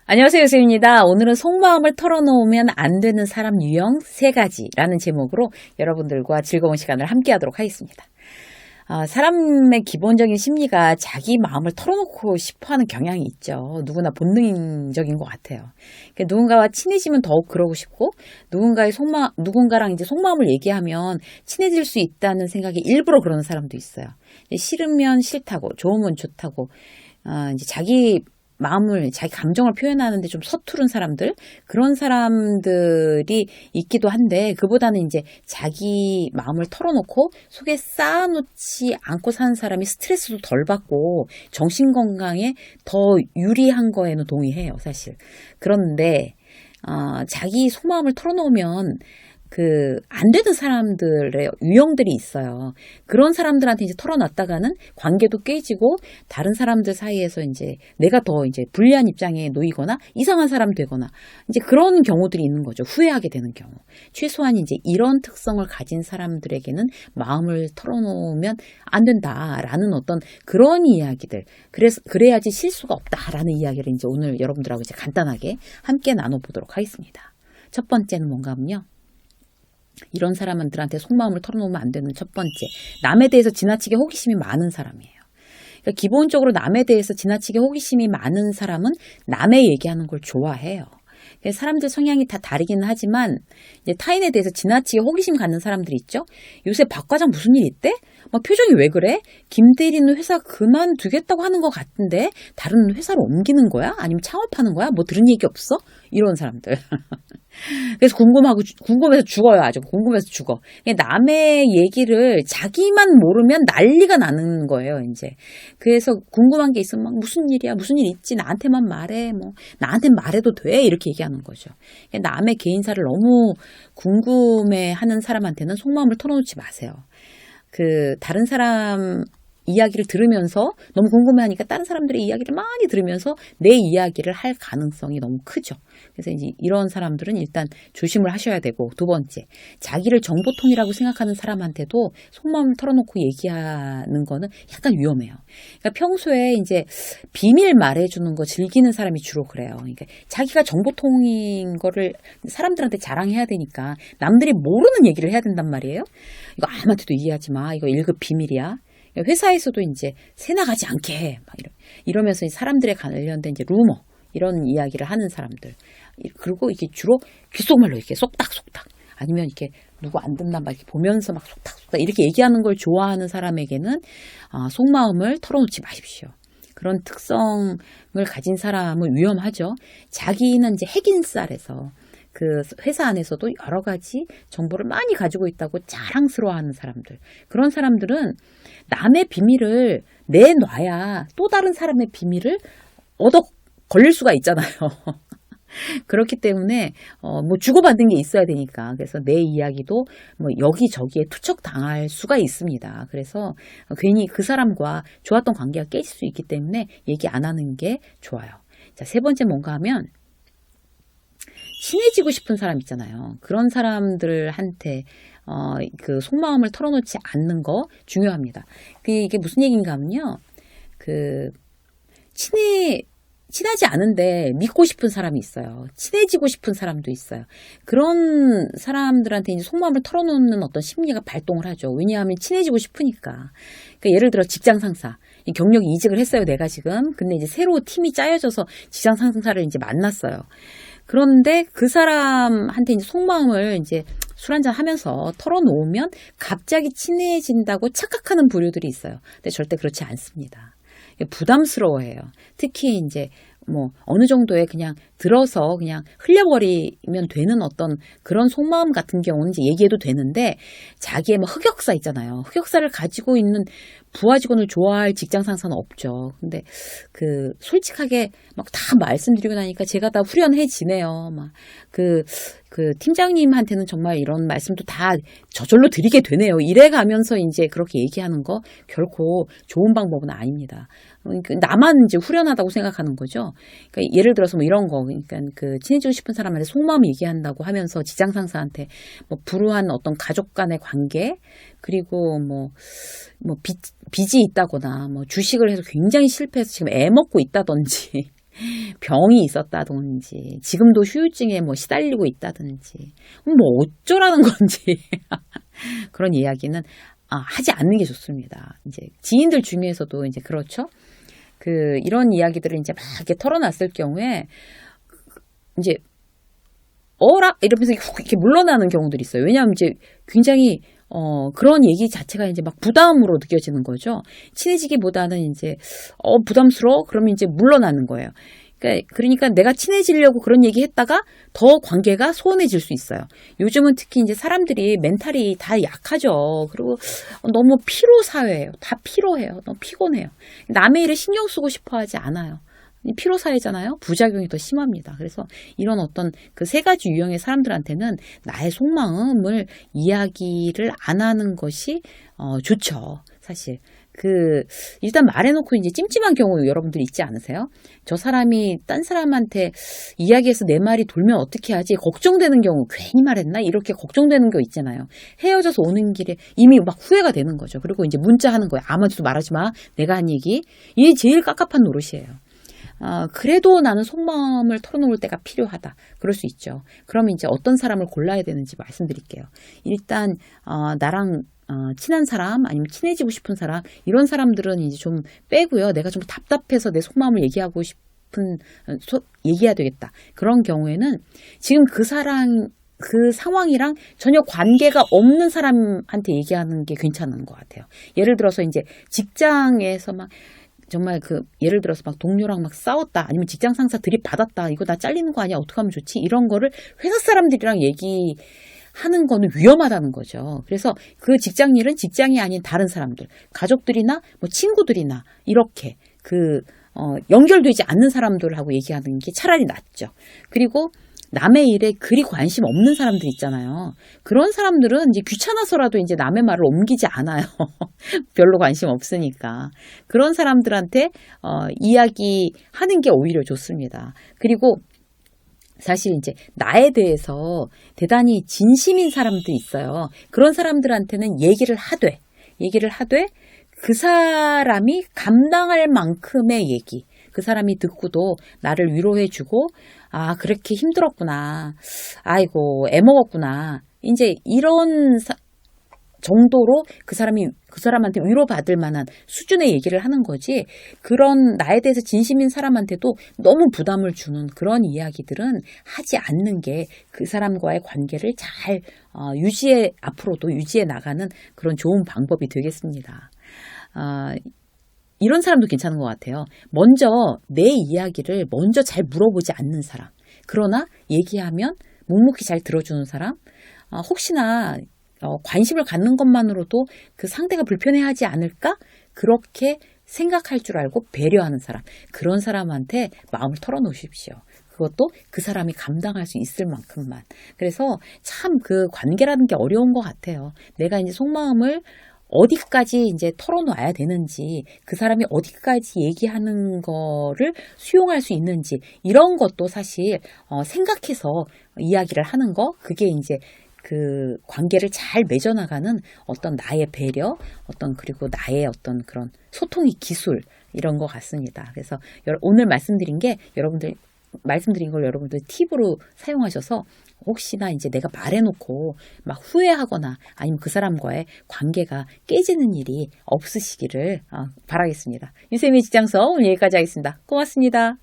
안녕하세요, 요셉입니다. 오늘은 속마음을 털어놓으면 안 되는 사람 유형 3가지라는 제목으로 여러분들과 즐거운 시간을 함께 하도록 하겠습니다. 사람의 기본적인 심리가 자기 마음을 털어놓고 싶어하는 경향이 있죠. 누구나 본능적인 것 같아요. 그러니까 누군가와 친해지면 더욱 그러고 싶고, 누군가랑 이제 속마음을 얘기하면 친해질 수 있다는 생각에 일부러 그러는 사람도 있어요. 싫으면 싫다고, 좋으면 좋다고, 이제 자기 감정을 표현하는데 좀 서투른 사람들, 그런 사람들이 있기도 한데, 그보다는 이제 자기 마음을 털어놓고 속에 쌓아놓지 않고 사는 사람이 스트레스도 덜 받고 정신 건강에 더 유리한 거에는 동의해요, 사실. 그런데, 자기 속마음을 털어놓으면 안 되는 사람들의 유형들이 있어요. 그런 사람들한테 이제 털어놨다가는 관계도 깨지고 다른 사람들 사이에서 이제 내가 더 이제 불리한 입장에 놓이거나 이상한 사람 되거나 이제 그런 경우들이 있는 거죠. 후회하게 되는 경우. 최소한 이제 이런 특성을 가진 사람들에게는 마음을 털어놓으면 안 된다라는 어떤 그런 이야기들. 그래야지 실수가 없다라는 이야기를 이제 오늘 여러분들하고 이제 간단하게 함께 나눠보도록 하겠습니다. 첫 번째는 뭔가 하면요. 이런 사람들한테 속마음을 털어놓으면 안 되는 첫 번째, 남에 대해서 지나치게 호기심이 많은 사람이에요. 그러니까 기본적으로 남에 대해서 지나치게 호기심이 많은 사람은 남의 얘기하는 걸 좋아해요. 사람들 성향이 다 다르기는 하지만 이제 타인에 대해서 지나치게 호기심 갖는 사람들이 있죠. 요새 박 과장 무슨 일 있대? 막 표정이 왜 그래? 김 대리는 회사 그만두겠다고 하는 것 같은데 다른 회사로 옮기는 거야? 아니면 창업하는 거야? 뭐 들은 얘기 없어? 이런 사람들. 그래서 궁금해서 죽어요. 아주 궁금해서 죽어. 남의 얘기를 자기만 모르면 난리가 나는 거예요, 이제. 그래서 궁금한 게 있으면 막 무슨 일이야? 무슨 일 있지? 나한테만 말해. 뭐, 나한테 말해도 돼? 이렇게 얘기하는 거죠. 남의 개인사를 너무 궁금해 하는 사람한테는 속마음을 털어놓지 마세요. 다른 사람 이야기를 들으면서 너무 궁금해하니까 다른 사람들의 이야기를 많이 들으면서 내 이야기를 할 가능성이 너무 크죠. 그래서 이제 이런 사람들은 일단 조심을 하셔야 되고, 두 번째, 자기를 정보통이라고 생각하는 사람한테도 속마음을 털어놓고 얘기하는 거는 약간 위험해요. 그러니까 평소에 이제 비밀 말해주는 거 즐기는 사람이 주로 그래요. 그러니까 자기가 정보통인 거를 사람들한테 자랑해야 되니까 남들이 모르는 얘기를 해야 된단 말이에요. 이거 아무한테도 얘기하지 마. 이거 1급 비밀이야. 회사에서도 이제 새 나가지 않게 해. 막 이러면서 사람들에 관련된 이제 루머, 이런 이야기를 하는 사람들. 그리고 이게 주로 귓속말로 이렇게 속닥속닥. 아니면 이렇게 누구 안 듣나 막 이렇게 보면서 막 속닥속닥 이렇게 얘기하는 걸 좋아하는 사람에게는 속마음을 털어놓지 마십시오. 그런 특성을 가진 사람은 위험하죠. 자기는 이제 핵인싸래서 회사 안에서도 여러 가지 정보를 많이 가지고 있다고 자랑스러워하는 사람들. 그런 사람들은 남의 비밀을 내놔야 또 다른 사람의 비밀을 얻어 걸릴 수가 있잖아요. 그렇기 때문에 뭐 주고받은 게 있어야 되니까. 그래서 내 이야기도 뭐 여기저기에 투척당할 수가 있습니다. 그래서 괜히 그 사람과 좋았던 관계가 깨질 수 있기 때문에 얘기 안 하는 게 좋아요. 자, 세 번째 뭔가 하면 친해지고 싶은 사람 있잖아요. 그런 사람들한테 속마음을 털어놓지 않는 거 중요합니다. 이게 무슨 얘기인가 하면요. 친하지 않은데 믿고 싶은 사람이 있어요. 친해지고 싶은 사람도 있어요. 그런 사람들한테 이제 속마음을 털어놓는 어떤 심리가 발동을 하죠. 왜냐하면 친해지고 싶으니까. 그러니까 예를 들어 직장 상사. 경력 이직을 했어요, 내가 지금. 근데 이제 새로 팀이 짜여져서 직장 상사를 이제 만났어요. 그런데 그 사람한테 이제 속마음을 이제 술 한잔 하면서 털어놓으면 갑자기 친해진다고 착각하는 부류들이 있어요. 근데 절대 그렇지 않습니다. 부담스러워해요. 특히 이제 뭐 어느 정도의 그냥 들어서 그냥 흘려버리면 되는 어떤 그런 속마음 같은 경우는 이제 얘기해도 되는데, 자기의 뭐 흑역사 있잖아요. 흑역사를 가지고 있는 부하 직원을 좋아할 직장 상사는 없죠. 근데 솔직하게 막 다 말씀드리고 나니까 제가 다 후련해지네요. 막 그 팀장님한테는 정말 이런 말씀도 다 저절로 드리게 되네요. 이래 가면서 이제 그렇게 얘기하는 거 결코 좋은 방법은 아닙니다. 나만 이제 후련하다고 생각하는 거죠. 그러니까 예를 들어서 뭐 이런 거, 그러니까 그 친해지고 싶은 사람한테 속마음 얘기한다고 하면서 직장 상사한테 뭐 불우한 어떤 가족 간의 관계, 그리고 뭐 빚이 있다거나 뭐 주식을 해서 굉장히 실패해서 지금 애 먹고 있다든지 병이 있었다든지 지금도 후유증에 뭐 시달리고 있다든지 뭐 어쩌라는 건지 그런 이야기는 하지 않는 게 좋습니다. 이제 지인들 중에서도 이제 그렇죠. 그 이런 이야기들을 이제 막 이렇게 털어놨을 경우에 이제 어라 이러면서 이렇게 물러나는 경우들이 있어요. 왜냐하면 이제 굉장히 그런 얘기 자체가 이제 막 부담으로 느껴지는 거죠. 친해지기보다는 이제 부담스러워 그러면 이제 물러나는 거예요. 그러니까 내가 친해지려고 그런 얘기 했다가 더 관계가 소원해질 수 있어요. 요즘은 특히 이제 사람들이 멘탈이 다 약하죠. 그리고 너무 피로 사회예요. 다 피로해요. 너무 피곤해요. 남의 일에 신경 쓰고 싶어 하지 않아요. 피로 사회잖아요. 부작용이 더 심합니다. 그래서 이런 어떤 그 세 가지 유형의 사람들한테는 나의 속마음을 이야기를 안 하는 것이 좋죠. 사실. 일단 말해놓고 이제 찜찜한 경우 여러분들 있지 않으세요? 저 사람이 딴 사람한테 이야기해서 내 말이 돌면 어떻게 하지? 걱정되는 경우, 괜히 말했나? 이렇게 걱정되는 거 있잖아요. 헤어져서 오는 길에 이미 막 후회가 되는 거죠. 그리고 이제 문자 하는 거예요. 아무한테도 말하지 마. 내가 한 얘기. 이게 제일 깝깝한 노릇이에요. 그래도 나는 속마음을 털어놓을 때가 필요하다. 그럴 수 있죠. 그럼 이제 어떤 사람을 골라야 되는지 말씀드릴게요. 일단, 나랑 친한 사람 아니면 친해지고 싶은 사람 이런 사람들은 이제 좀 빼고요. 내가 좀 답답해서 내 속마음을 얘기하고 싶은 얘기해야 되겠다. 그런 경우에는 지금 그 상황이랑 전혀 관계가 없는 사람한테 얘기하는 게 괜찮은 것 같아요. 예를 들어서 이제 직장에서 막 정말 예를 들어서 막 동료랑 막 싸웠다 아니면 직장 상사 들이받았다 이거 나 잘리는 거 아니야 어떡하면 좋지 이런 거를 회사 사람들이랑 하는 거는 위험하다는 거죠. 그래서 그 직장 일은 직장이 아닌 다른 사람들, 가족들이나 뭐 친구들이나 이렇게 연결되지 않는 사람들하고 얘기하는 게 차라리 낫죠. 그리고 남의 일에 그리 관심 없는 사람들 있잖아요. 그런 사람들은 이제 귀찮아서라도 이제 남의 말을 옮기지 않아요. 별로 관심 없으니까. 그런 사람들한테 이야기하는 게 오히려 좋습니다. 그리고 사실 이제 나에 대해서 대단히 진심인 사람도 있어요. 그런 사람들한테는 얘기를 하되 그 사람이 감당할 만큼의 얘기, 그 사람이 듣고도 나를 위로해주고 그렇게 힘들었구나. 아이고 애 먹었구나. 이제 이런 정도로 그 사람한테 위로받을 만한 수준의 얘기를 하는 거지. 그런 나에 대해서 진심인 사람한테도 너무 부담을 주는 그런 이야기들은 하지 않는 게 그 사람과의 관계를 잘 앞으로도 유지해 나가는 그런 좋은 방법이 되겠습니다. 이런 사람도 괜찮은 것 같아요. 먼저 내 이야기를 먼저 잘 물어보지 않는 사람. 그러나 얘기하면 묵묵히 잘 들어주는 사람. 혹시나 관심을 갖는 것만으로도 그 상대가 불편해하지 않을까? 그렇게 생각할 줄 알고 배려하는 사람. 그런 사람한테 마음을 털어놓으십시오. 그것도 그 사람이 감당할 수 있을 만큼만. 그래서 참 그 관계라는 게 어려운 것 같아요. 내가 이제 속마음을 어디까지 이제 털어놔야 되는지, 그 사람이 어디까지 얘기하는 거를 수용할 수 있는지, 이런 것도 사실 생각해서 이야기를 하는 거, 그게 이제 그 관계를 잘 맺어나가는 어떤 나의 배려, 그리고 나의 어떤 그런 소통의 기술, 이런 것 같습니다. 그래서 오늘 말씀드린 걸 여러분들 팁으로 사용하셔서 혹시나 이제 내가 말해놓고 막 후회하거나 아니면 그 사람과의 관계가 깨지는 일이 없으시기를 바라겠습니다. 유쌤의 직장서 오늘 여기까지 하겠습니다. 고맙습니다.